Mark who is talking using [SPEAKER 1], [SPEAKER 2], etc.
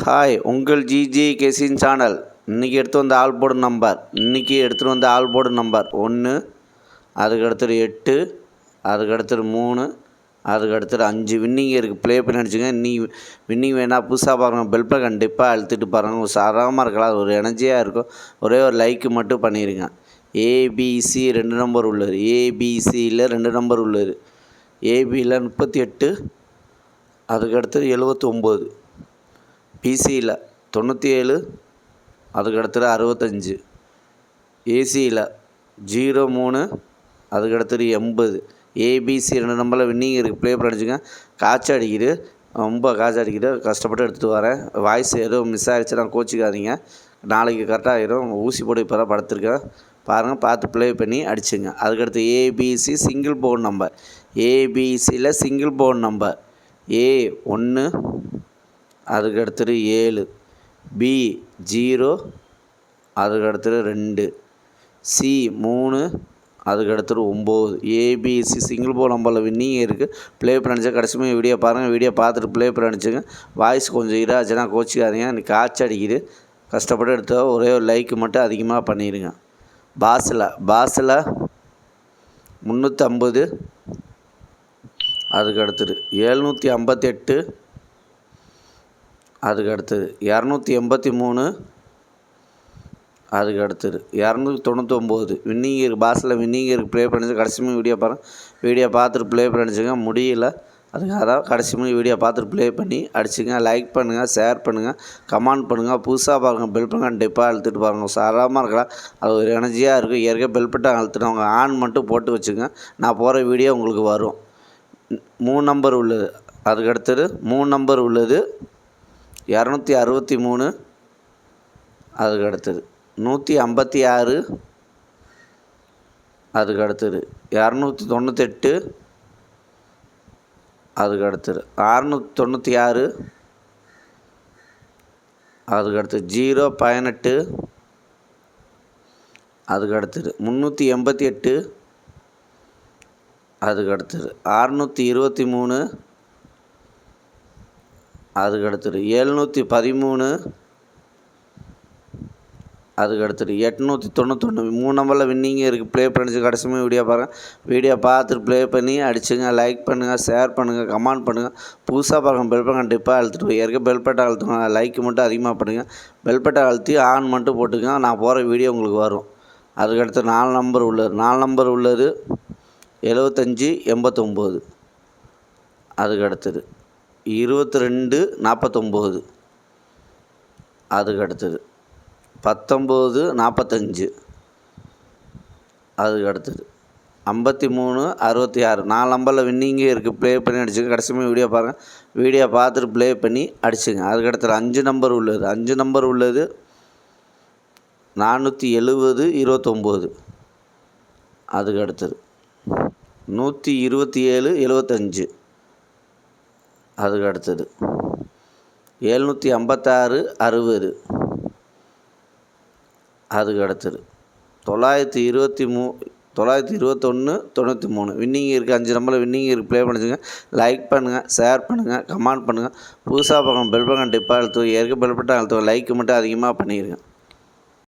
[SPEAKER 1] Hi, உங்கள் GG கெசின் channel. இன்றைக்கி எடுத்து வந்த ஆல் போர்டு நம்பர் 1, அதுக்கடுத்தது 8, அதுக்கடுத்தது 3, அதுக்கடுத்தது 5 வின்னிங் இருக்குது. ப்ளே பண்ணி அடிச்சுங்க. வின்னிங் வேணால் புதுசாக பாருங்கள், பெல் பட்டன் கண்டிப்பாக அழுத்திட்டு பாருங்கள். ஒரு சாதாரணமாக இருக்கலாம், அது ஒரு எனர்ஜியாக இருக்கும். ஒரே ஒரு லைக்கு மட்டும் பண்ணிடுங்க. ஏபிசி 2 நம்பர் உள்ளது. ஏபிசியில் 2 நம்பர் உள்ளது. ஏபியில் 38, அதுக்கடுத்தது 79, பிசியில் 97, அதுக்கடுத்தது 65, ஏசியில் 03, அதுக்கடுத்தது 80. ஏபிசி 2 நம்பரில் வின்னிங் இருக்குது. ப்ளே பண்ணி அடிச்சுங்க. காய்ச்சல் அடிக்குது, ரொம்ப காய்ச்சல் அடிக்குது. கஷ்டப்பட்டு எடுத்துகிட்டு வரேன். வாய்ஸ் எதுவும் மிஸ் ஆகிடுச்சு, நான் கோச்சிக்காதீங்க. நாளைக்கு கரெக்டாக ஆகிடும். ஊசி போட்டு இப்போ தான் படுத்துருக்கேன். பாருங்கள், பார்த்து ப்ளே பண்ணி அடிச்சுங்க. அதுக்கடுத்து ஏபிசி சிங்கிள் போர்டு நம்பர். ஏபிசியில் சிங்கிள் போர்டு நம்பர் A1, அதுக்கடுத்தது 7, B0, அதுக்கடுத்தது 2, C3, அதுக்கடுத்தது 9. ஏபிசி சிங்கிள் போர்டு நம்பரில் வின்னிங் இருக்குது. ப்ளே பண்ணி அடிச்சா கடைசி வீடியோ பாருங்கள். வீடியோ பார்த்துட்டு ப்ளே பண்ணி அடிச்சுங்க. வாய்ஸ் கொஞ்சம் இதாச்சுன்னா கோச்சிக்காதீங்க. எனக்கு காய்ச்சல் அடிக்குது, கஷ்டப்பட்டு எடுத்தா ஒரே ஒரு லைக்கு மட்டும் அதிகமாக பண்ணிடுங்க. பாஸில் 350, அதுக்கடுத்தது 758, அதுக்கடுத்தது 283, அதுக்கடுத்தது 299. வின்னிங் இருக்குது. பாஸில் வின்னிங் இருக்குது. ப்ளே பண்ணி கடைசி வீடியோ பாருங்கள். வீடியோ பார்த்துட்டு ப்ளே பண்ணி அடிச்சுங்க. முடியல, அதுக்காக தான் கடைசி வீடியோ பார்த்துட்டு ப்ளே பண்ணி அடிச்சுங்க. லைக் பண்ணுங்கள், ஷேர் பண்ணுங்கள், கமெண்ட் பண்ணுங்கள். புதுசாக பாருங்கள், பெல் பட்டன் கண்டிப்பாக அழுத்திட்டு பாருங்கள். சாதாரணமாக இருக்கலாம், அது ஒரு எனர்ஜியாக இருக்கும். ஏற்கனவே பெல் பட்டன் அழுத்தினவங்க ஆன் மட்டும் போட்டு வச்சுங்க. நான் போகிற வீடியோ உங்களுக்கு வரும். 3 நம்பர் உள்ளது. அதுக்கடுத்தது 3 நம்பர் உள்ளது. 263, அதுக்கடுத்தது 156, அதுக்கடுத்தது 298, அதுக்கடுத்தது 696, அதுக்கடுத்து 018, அதுக்கடுத்தது 388, அதுக்கடுத்தது 623, அதுக்கடுத்தது 713, அதுக்கடுத்தது 891. 3 நம்பரில் வின்னிங் இருக்குது. ப்ளே பண்ணி கடைசி வீடியோ பாருங்கள். வீடியோ பார்த்துட்டு ப்ளே பண்ணி அடிச்சுங்க. லைக் பண்ணுங்கள், ஷேர் பண்ணுங்கள், கமெண்ட் பண்ணுங்கள். புதுசாக பாருங்கள், பெல் பட்டன் கண்டிப்பாக அழுத்திட்டு ஏற்கனவே பெல் பட்டன் அழுத்துங்க. லைக் மட்டும் அதிகமாக பண்ணுங்கள். பெல் பட்டன் அழுத்தி ஆன் மட்டும் போட்டுங்க. நான் போகிற வீடியோ உங்களுக்கு வரும். அதுக்கடுத்து 4 நம்பர் உள்ளது. 4 நம்பர் உள்ளது 75, 89, அதுக்கடுத்தது 22, 49, அதுக்கடுத்தது 19, 45, அதுக்கடுத்தது 53, 66. 4 நம்பரில் வின்னிங்கே இருக்குது. ப்ளே பண்ணி அடிச்சுங்க. கடைசி வீடியோ பாருங்கள். வீடியோ பார்த்துட்டு ப்ளே பண்ணி அடிச்சுங்க. அதுக்கடுத்தது 5 நம்பர் உள்ளது. 5 நம்பர் உள்ளது 470, 29, அதுக்கடுத்தது 127, 75, அதுக்கடுத்தது 756, 60, அதுக்கடுத்தது 921, 93. வின்னிங் இருக்குது. 5 நம்பரில் வின்னிங் இருக்குது. ப்ளே பண்ணிச்சுங்க. லைக் பண்ணுங்கள், ஷேர் பண்ணுங்கள், கமெண்ட் பண்ணுங்கள். புதுசாக பார்க்கணும், பெல் பட்டன் கண்டிப்பாக அழுத்துவோம். ஏற்கனவே பெல் பட்டன் அழுத்துவோம். லைக் மட்டும் அதிகமாக பண்ணிடுங்க.